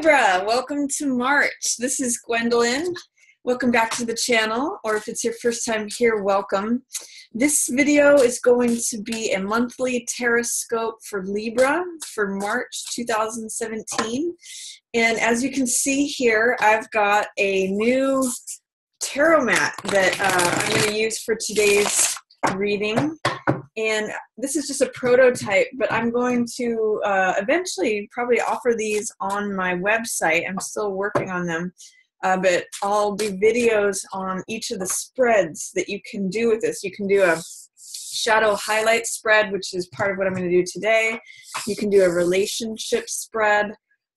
Libra, welcome to March. This is Gwendolyn. Welcome back to the channel, or if it's your first time here, welcome. This video is going to be a monthly Tarotscope for Libra for March 2017. And as you can see here, I've got a new tarot mat that I'm going to use for today's reading. And this is just a prototype, but I'm going to eventually probably offer these on my website. I'm still working on them, but I'll do videos on each of the spreads that you can do with this. You can do a shadow highlight spread, which is part of what I'm going to do today. You can do a relationship spread.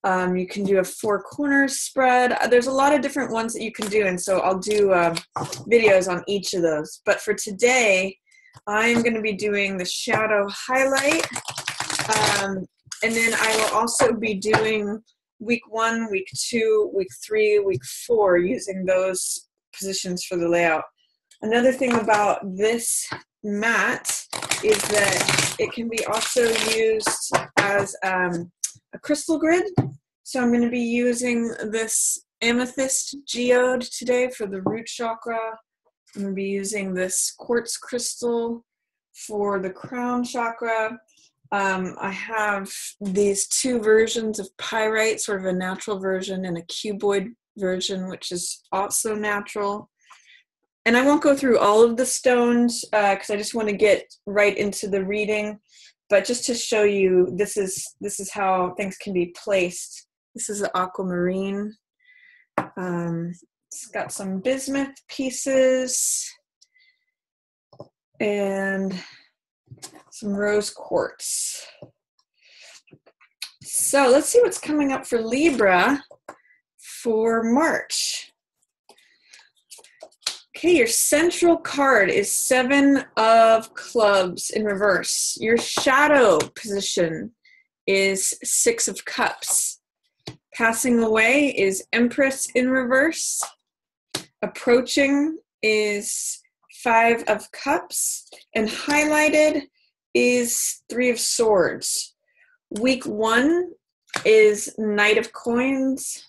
You can do a four corners spread. There's a lot of different ones that you can do, and so I'll do videos on each of those. But for today, I'm going to be doing the shadow highlight, and then I will also be doing week 1, week 2, week 3, week 4, using those positions for the layout. Another thing about this mat is that it can be also used as a crystal grid. So I'm going to be using this amethyst geode today for the root chakra. I'm going to be using this quartz crystal for the crown chakra. I have these two versions of pyrite, sort of a natural version and a cuboid version, which is also natural. And I won't go through all of the stones because I just want to get right into the reading. But just to show you, this is how things can be placed. This is the aquamarine. It's got some bismuth pieces and some rose quartz. So let's see what's coming up for Libra for March. Okay, your central card is 7 of Clubs in reverse. Your shadow position is 6 of Cups. Passing away is Empress in reverse. Approaching is 5 of Cups, and highlighted is 3 of Swords. Week 1 is Knight of Coins.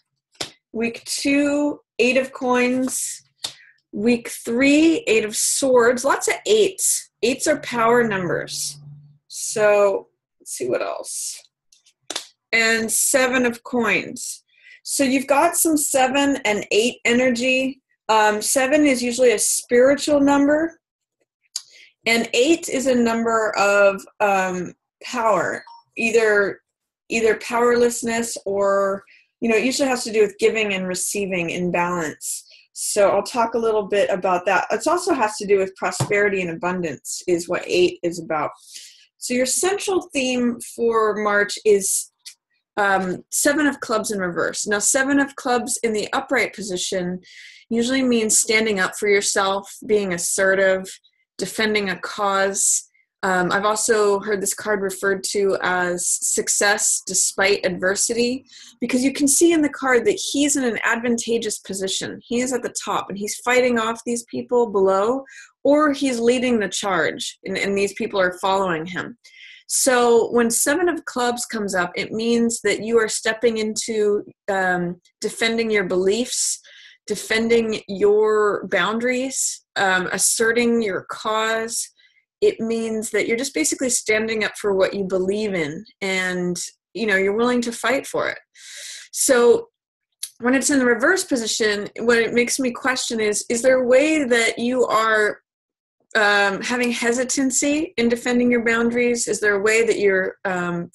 Week 2, 8 of Coins. Week 3, 8 of Swords. Lots of 8s. 8s are power numbers. So let's see what else. And 7 of Coins. So you've got some 7 and 8 energy. 7 is usually a spiritual number, and 8 is a number of power, either powerlessness or, it usually has to do with giving and receiving in balance. So I'll talk a little bit about that. It also has to do with prosperity and abundance is what 8 is about. So your central theme for March is 7 of Clubs in reverse. Now, 7 of Clubs in the upright position usually means standing up for yourself, being assertive, defending a cause. I've also heard this card referred to as success despite adversity, because you can see in the card that he's in an advantageous position. He is at the top and he's fighting off these people below, or he's leading the charge and these people are following him. So when 7 of Clubs comes up, it means that you are stepping into defending your beliefs, defending your boundaries, asserting your cause. It means that you're just basically standing up for what you believe in, and you're willing to fight for it. So when it's in the reverse position, what it makes me question is there a way that you are having hesitancy in defending your boundaries? Is there a way that you're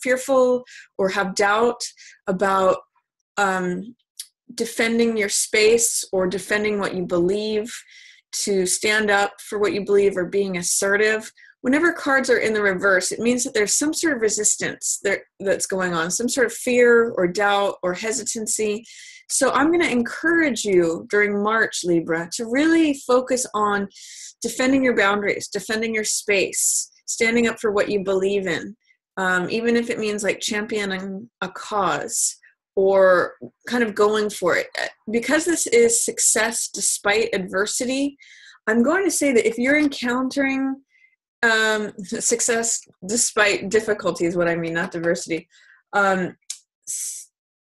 fearful or have doubt about defending your space or defending what you believe, to stand up for what you believe, or being assertive? Whenever cards are in the reverse, it means that there's some sort of resistance that's going on, some sort of fear or doubt or hesitancy. So I'm going to encourage you during March, Libra, to really focus on defending your boundaries, defending your space, standing up for what you believe in, even if it means like championing a cause or kind of going for it. Because this is success despite adversity, I'm going to say that if you're encountering success despite difficulties, what I mean, not diversity,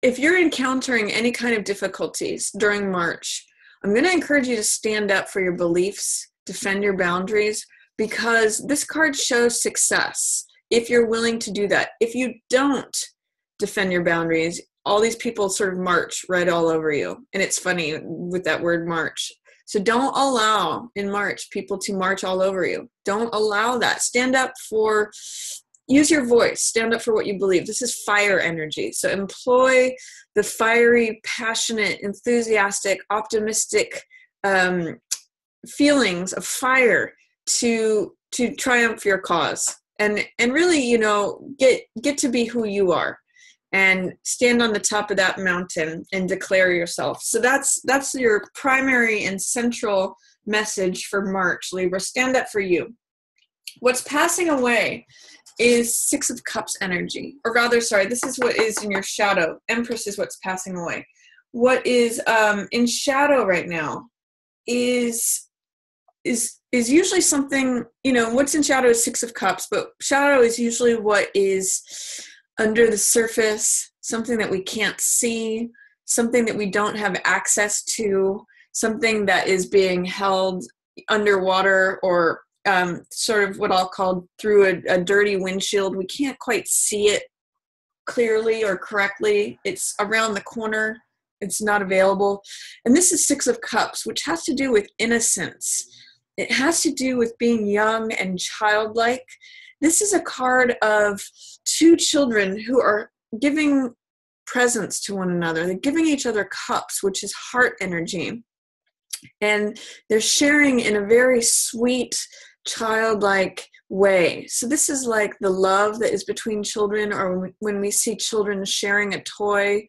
if you're encountering any kind of difficulties during March, I'm going to encourage you to stand up for your beliefs, defend your boundaries, because this card shows success if you're willing to do that. If you don't defend your boundaries, all these people sort of march right all over you. And it's funny with that word march. So don't allow in March people to march all over you. Don't allow that. Stand up for, use your voice. Stand up for what you believe. This is fire energy. So employ the fiery, passionate, enthusiastic, optimistic feelings of fire to triumph your cause. And really, you know, get to be who you are. And stand on the top of that mountain and declare yourself. So that's your primary and central message for March, Libra. Stand up for you. What's passing away is Six of Cups energy. Or rather, sorry, this is what is in your shadow. Empress is what's passing away. What is in shadow right now is usually something, you know, what's in shadow is Six of Cups, but shadow is usually what is under the surface, something that we can't see, something that we don't have access to, something that is being held underwater or sort of what I'll call through a dirty windshield. We can't quite see it clearly or correctly. It's around the corner. It's not available. And this is Six of Cups, which has to do with innocence. It has to do with being young and childlike. This is a card of two children who are giving presents to one another. They're giving each other cups, which is heart energy. And they're sharing in a very sweet, childlike way. So this is like the love that is between children, or when we see children sharing a toy.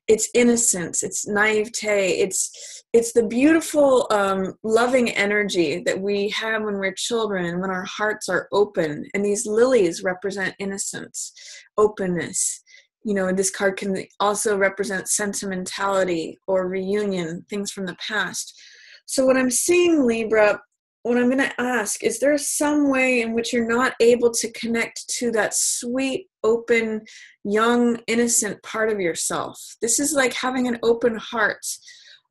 It's innocence, it's naivete, it's the beautiful, loving energy that we have when we're children, when our hearts are open. And these lilies represent innocence, openness. You know, this card can also represent sentimentality or reunion, things from the past. So what I'm seeing, Libra, what I'm going to ask, is there some way in which you're not able to connect to that sweet, open, young, innocent part of yourself? This is like having an open heart.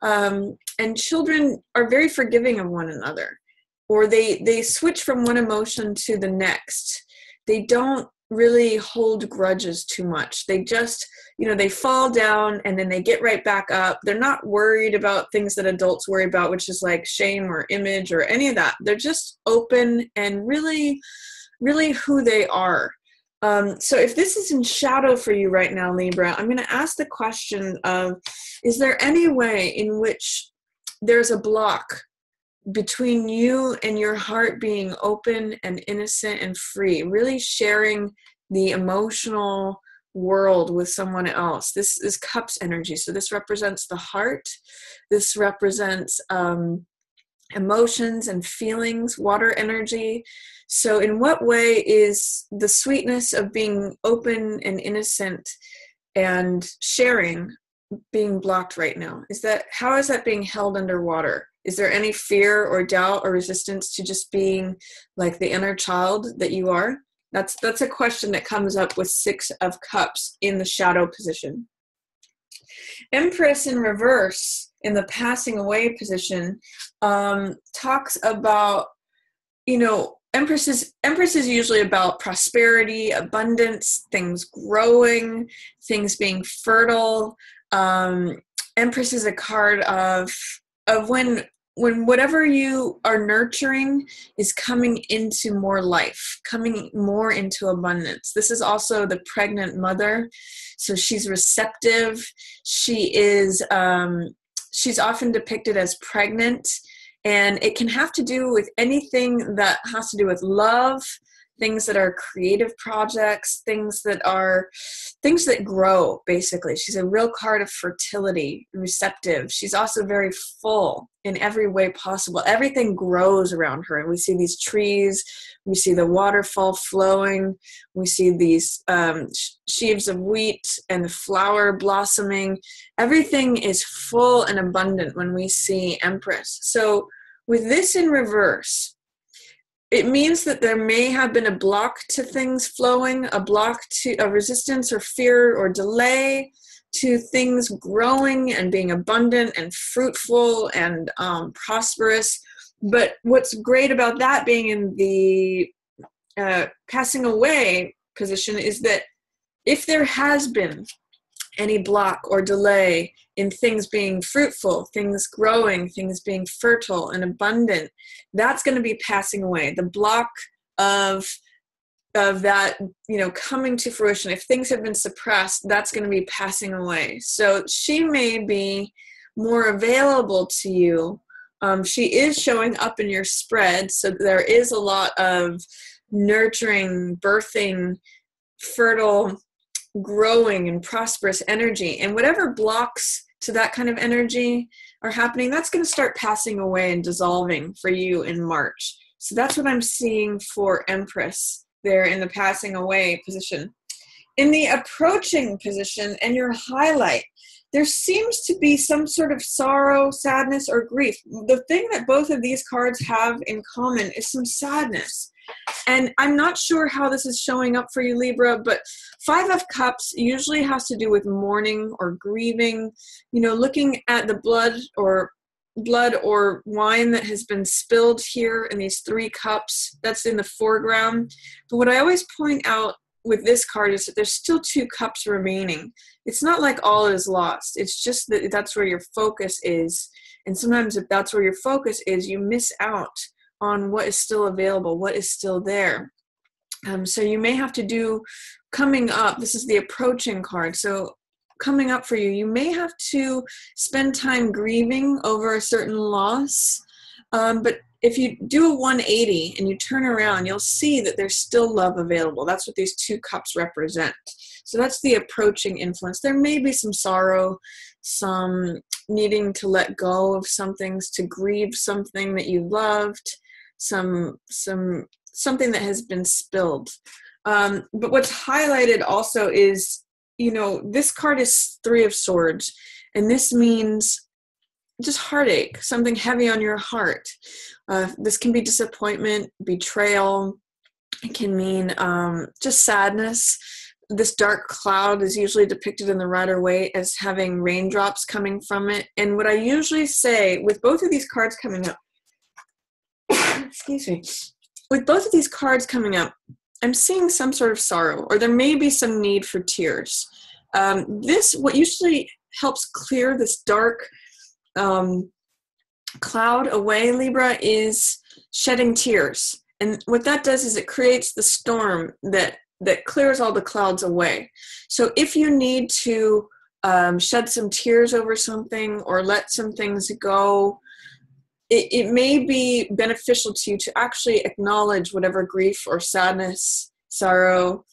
And children are very forgiving of one another, or they switch from one emotion to the next. They don't really hold grudges too much. They just, you know, they fall down and then they get right back up. They're not worried about things that adults worry about, which is like shame or image or any of that. They're just open and really, really who they are. So if this is in shadow for you right now, Libra, I'm going to ask the question of, is there any way in which there's a block between you and your heart being open and innocent and free, really sharing the emotional world with someone else? This is Cups energy. So this represents the heart. This represents emotions and feelings, water energy. So in what way is the sweetness of being open and innocent and sharing being blocked right now? How is that being held underwater? Is there any fear or doubt or resistance to just being like the inner child that you are? That's a question that comes up with Six of Cups in the shadow position. Empress in reverse in the passing away position talks about, you know, Empress is usually about prosperity, abundance, things growing, things being fertile. Empress is a card of when whatever you are nurturing is coming into more life, coming more into abundance. This is also the pregnant mother. So she's receptive. She's often depicted as pregnant, and it can have to do with anything that has to do with love, things that are creative projects, things that grow, basically. She's a real card of fertility, receptive. She's also very full in every way possible. Everything grows around her. And we see these trees, we see the waterfall flowing, we see these sheaves of wheat and the flower blossoming. Everything is full and abundant when we see Empress. So with this in reverse, it means that there may have been a block to things flowing, a block to a resistance or fear or delay, to things growing and being abundant and fruitful and prosperous. But what's great about that being in the passing away position is that if there has been any block or delay in things being fruitful, things growing, things being fertile and abundant, that's going to be passing away. The block of that, coming to fruition, if things have been suppressed, that's going to be passing away. So she may be more available to you. She is showing up in your spread. So there is a lot of nurturing, birthing, fertile, growing and prosperous energy. And whatever blocks to that kind of energy are happening, that's going to start passing away and dissolving for you in March. So that's what I'm seeing for Empress there in the passing away position. In the approaching position and your highlight, there seems to be some sort of sorrow, sadness, or grief. The thing that both of these cards have in common is some sadness. And I'm not sure how this is showing up for you, Libra, but 5 of Cups usually has to do with mourning or grieving, looking at the blood or wine that has been spilled here in these 3 cups. That's in the foreground. But what I always point out with this card is that there's still 2 cups remaining. It's not like all is lost. It's just that that's where your focus is. And sometimes if that's where your focus is, you miss out on what is still available, what is still there. So you may have to do, coming up, this is the approaching card. So coming up for you, you may have to spend time grieving over a certain loss. But if you do a 180 and you turn around, you'll see that there's still love available. That's what these 2 cups represent. So that's the approaching influence. There may be some sorrow, some needing to let go of some things, to grieve something that you loved, something that has been spilled. But what's highlighted also is, this card is 3 of Swords, and this means just heartache, something heavy on your heart. This can be disappointment, betrayal. It can mean just sadness. This dark cloud is usually depicted in the Rider-Waite as having raindrops coming from it. And what I usually say with both of these cards coming up, excuse me, with both of these cards coming up, I'm seeing some sort of sorrow, or there may be some need for tears. What usually helps clear this dark cloud away, Libra, is shedding tears. And what that does is it creates the storm that clears all the clouds away. So if you need to shed some tears over something or let some things go, it may be beneficial to you to actually acknowledge whatever grief or sadness, sorrow,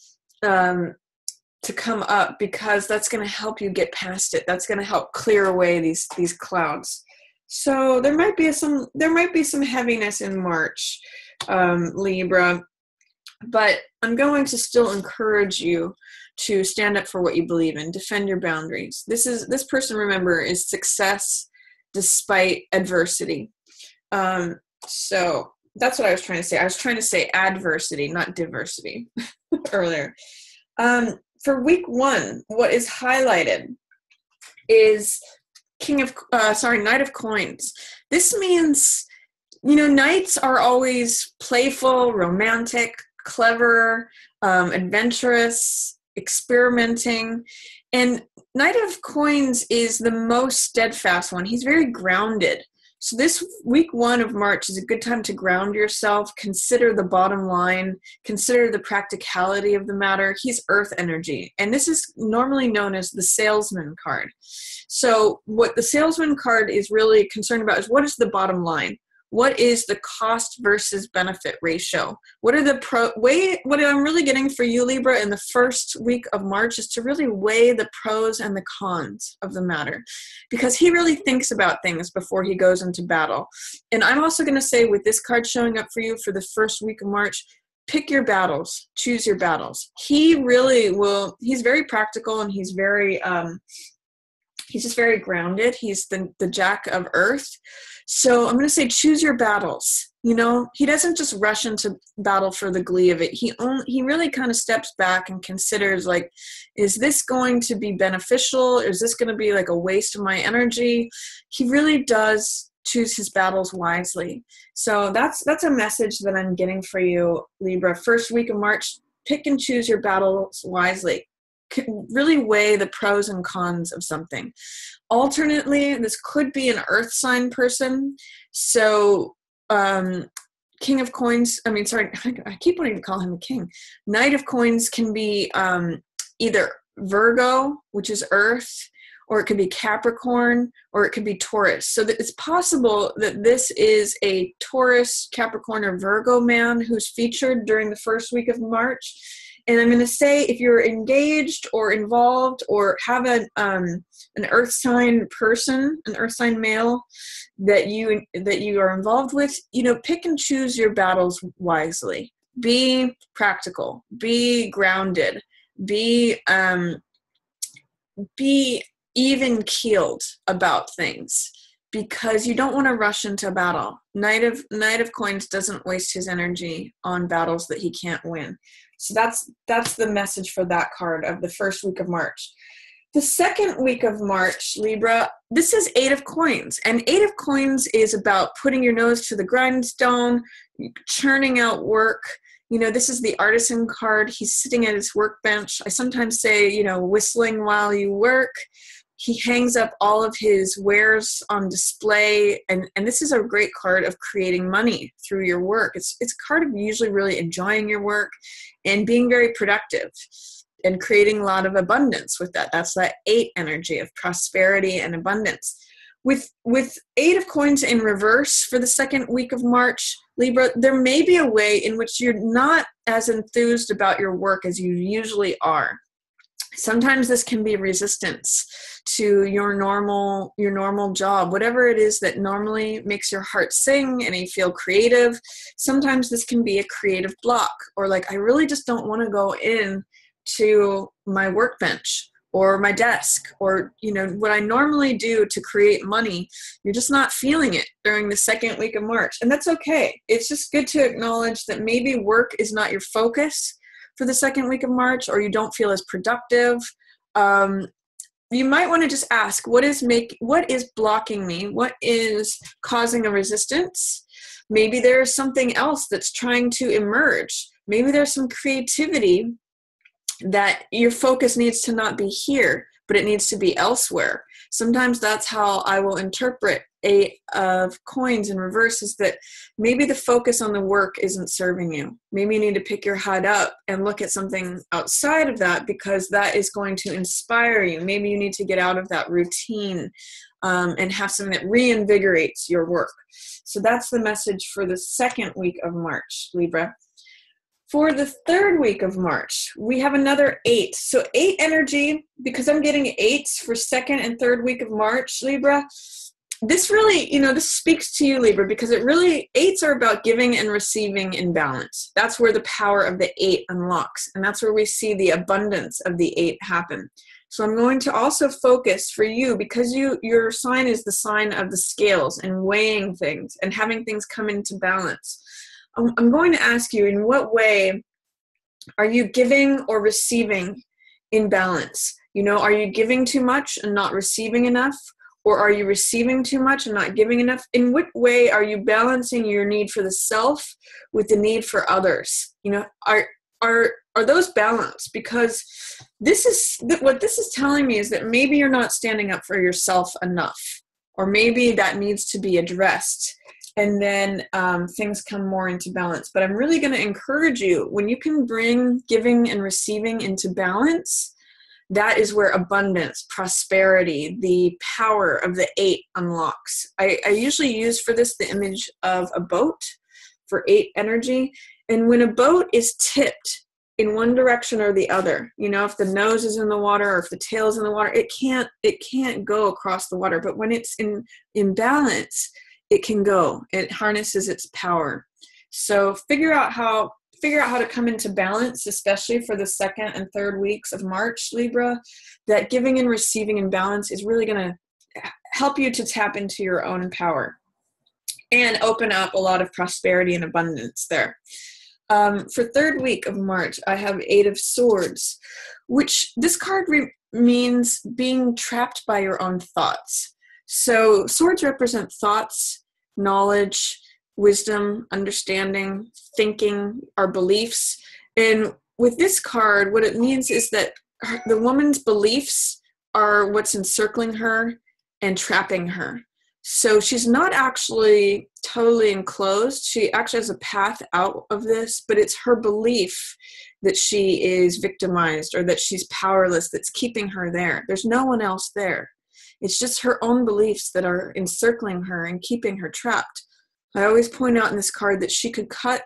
to come up, because that's going to help you get past it. That's going to help clear away these clouds. So there might be some heaviness in March, Libra, but I'm going to still encourage you to stand up for what you believe in, defend your boundaries. This person, remember, is success despite adversity. So that's what I was trying to say. I was trying to say adversity, not diversity earlier. For week 1, what is highlighted is Knight of Coins. This means, knights are always playful, romantic, clever, adventurous, experimenting. And Knight of Coins is the most steadfast one. He's very grounded. So this week 1 of March is a good time to ground yourself, consider the bottom line, consider the practicality of the matter. He's earth energy, and this is normally known as the salesman card. So what the salesman card is really concerned about is, what is the bottom line? What is the cost versus benefit ratio? What I'm really getting for you, Libra, in the first week of March is to really weigh the pros and the cons of the matter, because he really thinks about things before he goes into battle. And I'm also going to say, with this card showing up for you for the first week of March, pick your battles, choose your battles. He really will. He's very practical, and he's very, he's just very grounded. He's the Jack of Earth. So I'm going to say, choose your battles. You know, he doesn't just rush into battle for the glee of it. He really kind of steps back and considers, like, is this going to be beneficial? Is this going to be like a waste of my energy? He really does choose his battles wisely. So that's a message that I'm getting for you, Libra. First week of March, pick and choose your battles wisely. Really weigh the pros and cons of something. Alternately, this could be an earth sign person. So King of Coins, I keep wanting to call him a king. Knight of Coins can be either Virgo, which is earth, or it could be Capricorn, or it could be Taurus. So that it's possible that this is a Taurus, Capricorn, or Virgo man who's featured during the first week of March. And I'm going to say, if you're engaged or involved or have an earth sign person, an earth sign male that you are involved with, you know, pick and choose your battles wisely. Be practical. Be grounded. Be even keeled about things, because you don't want to rush into battle. Knight of Coins doesn't waste his energy on battles that he can't win. So that's the message for that card of the first week of March. The second week of March, Libra, this is Eight of Coins. And Eight of Coins is about putting your nose to the grindstone, churning out work. You know, this is the artisan card. He's sitting at his workbench. I sometimes say, you know, whistling while you work. He hangs up all of his wares on display, and this is a great card of creating money through your work. It's a card of usually really enjoying your work and being very productive and creating a lot of abundance with that. That's that 8 energy of prosperity and abundance. With Eight of Coins in reverse for the second week of March, Libra, there may be a way in which you're not as enthused about your work as you usually are. Sometimes this can be resistance to your normal job, whatever it is that normally makes your heart sing and you feel creative. Sometimes this can be a creative block, or like, I really just don't want to go in to my workbench or my desk, or, you know, what I normally do to create money. You're just not feeling it during the second week of March. And that's okay. It's just good to acknowledge that maybe work is not your focus for the second week of March, or you don't feel as productive. You might want to just ask, what is blocking me? What is causing a resistance? Maybe there's something else that's trying to emerge. Maybe there's some creativity that your focus needs to not be here, but it needs to be elsewhere. Sometimes that's how I will interpret Eight of Coins in reverse, is that maybe the focus on the work isn't serving you. Maybe you need to pick your head up and look at something outside of that, because that is going to inspire you. Maybe you need to get out of that routine and have something that reinvigorates your work. So that's the message for the second week of March, Libra. For the third week of March, we have another 8. So 8 energy, because I'm getting 8s for second and third week of March, Libra. This really, you know, this speaks to you, Libra, because it really, 8s are about giving and receiving in balance. That's where the power of the 8 unlocks. And that's where we see the abundance of the 8 happen. So I'm going to also focus for you, because your sign is the sign of the scales and weighing things and having things come into balance. I'm going to ask you, in what way are you giving or receiving in balance? You know, are you giving too much and not receiving enough? Or are you receiving too much and not giving enough? In what way are you balancing your need for the self with the need for others? You know, are those balanced? Because what this is telling me is that maybe you're not standing up for yourself enough, or maybe that needs to be addressed. And then things come more into balance. But I'm really going to encourage you, when you can bring giving and receiving into balance, that is where abundance, prosperity, the power of the 8 unlocks. I usually use for this the image of a boat for 8 energy. And when a boat is tipped in one direction or the other, you know, if the nose is in the water or if the tail is in the water, it can't go across the water. But when it's in balance, it can go. It harnesses its power. So figure out how to come into balance, especially for the second and third weeks of March, Libra. That giving and receiving in balance is really going to help you to tap into your own power. and open up a lot of prosperity and abundance there. For third week of March, I have 8 of Swords, which this card means being trapped by your own thoughts. So swords represent thoughts, knowledge, wisdom, understanding, thinking, our beliefs. And with this card, what it means is that the woman's beliefs are what's encircling her and trapping her. So she's not actually totally enclosed. She actually has a path out of this, but it's her belief that she is victimized or that she's powerless that's keeping her there. There's no one else there. It's just her own beliefs that are encircling her and keeping her trapped. I always point out in this card that she could cut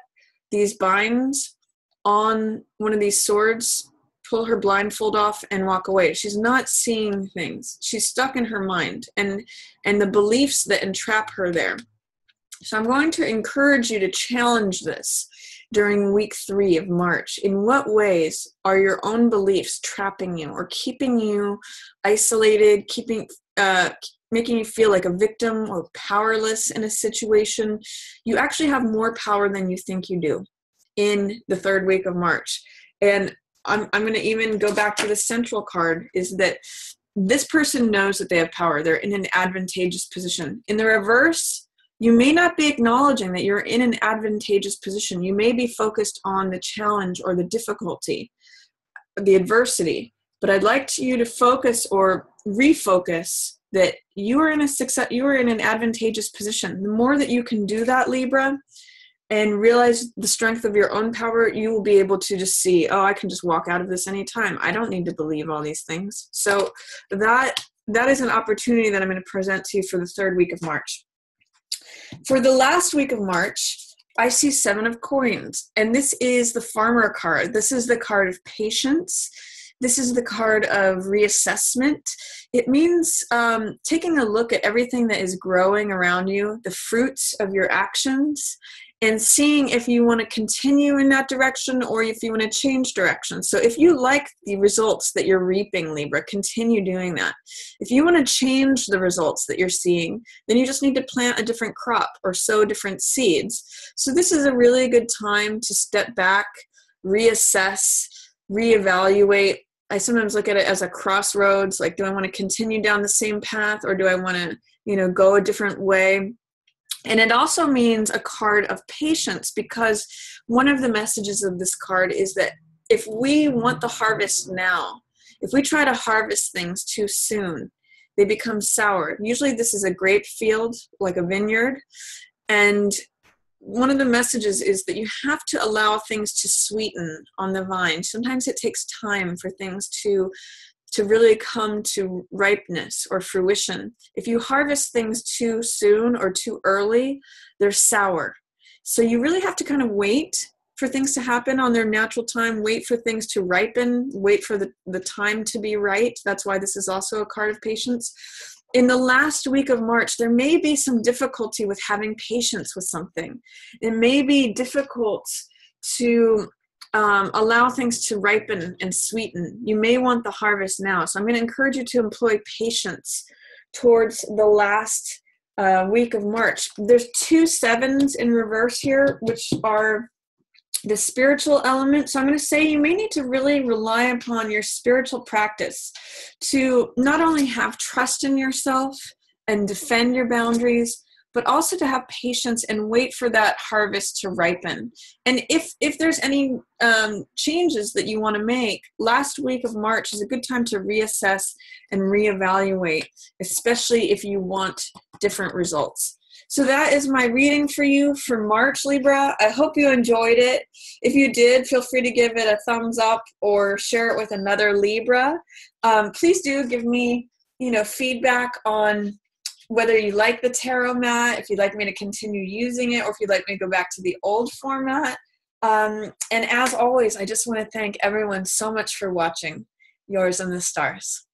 these binds on one of these swords, pull her blindfold off, and walk away. She's not seeing things. She's stuck in her mind and the beliefs that entrap her there. So I'm going to encourage you to challenge this during week 3 of March. In what ways are your own beliefs trapping you or keeping you isolated, making you feel like a victim or powerless in a situation? You actually have more power than you think you do in the 3rd week of March. And I'm going to even go back to the central card, is that this person knows that they have power. They're in an advantageous position. In the reverse, you may not be acknowledging that you're in an advantageous position. You may be focused on the challenge or the difficulty, the adversity. But I'd like you to focus or refocus that you are in an advantageous position. The more that you can do that, Libra, and realize the strength of your own power, you will be able to just see, oh, I can just walk out of this anytime. I don't need to believe all these things. So that is an opportunity that I'm going to present to you for the 3rd week of March. For the last week of March, I see 7 of Coins, and this is the Farmer card. This is the card of patience. This is the card of reassessment. It means taking a look at everything that is growing around you, the fruits of your actions, and seeing if you want to continue in that direction or if you want to change direction. So if you like the results that you're reaping, Libra, continue doing that. If you want to change the results that you're seeing, then you just need to plant a different crop or sow different seeds. So this is a really good time to step back, reassess, reevaluate. I sometimes look at it as a crossroads, like, do I want to continue down the same path or do I want to, go a different way? And it also means a card of patience, because one of the messages of this card is that if we want the harvest now, if we try to harvest things too soon, they become sour. Usually this is a grape field, like a vineyard. And one of the messages is that you have to allow things to sweeten on the vine. Sometimes it takes time for things to really come to ripeness or fruition. If you harvest things too soon or too early, they're sour. So you really have to kind of wait for things to happen on their natural time, wait for things to ripen, wait for the time to be right. That's why this is also a card of patience. In the last week of March, there may be some difficulty with having patience with something. It may be difficult to allow things to ripen and sweeten. You may want the harvest now. So I'm going to encourage you to employ patience towards the last week of March. There's 2 7s in reverse here, which are the spiritual element. So I'm going to say you may need to really rely upon your spiritual practice to not only have trust in yourself and defend your boundaries, but also to have patience and wait for that harvest to ripen. And if there's any changes that you want to make, last week of March is a good time to reassess and reevaluate, especially if you want different results. So that is my reading for you for March, Libra. I hope you enjoyed it. If you did, feel free to give it a thumbs up or share it with another Libra. Please do give me, feedback on whether you like the tarot mat, if you'd like me to continue using it, or if you'd like me to go back to the old format. And as always, I just want to thank everyone so much for watching. Yours in the stars.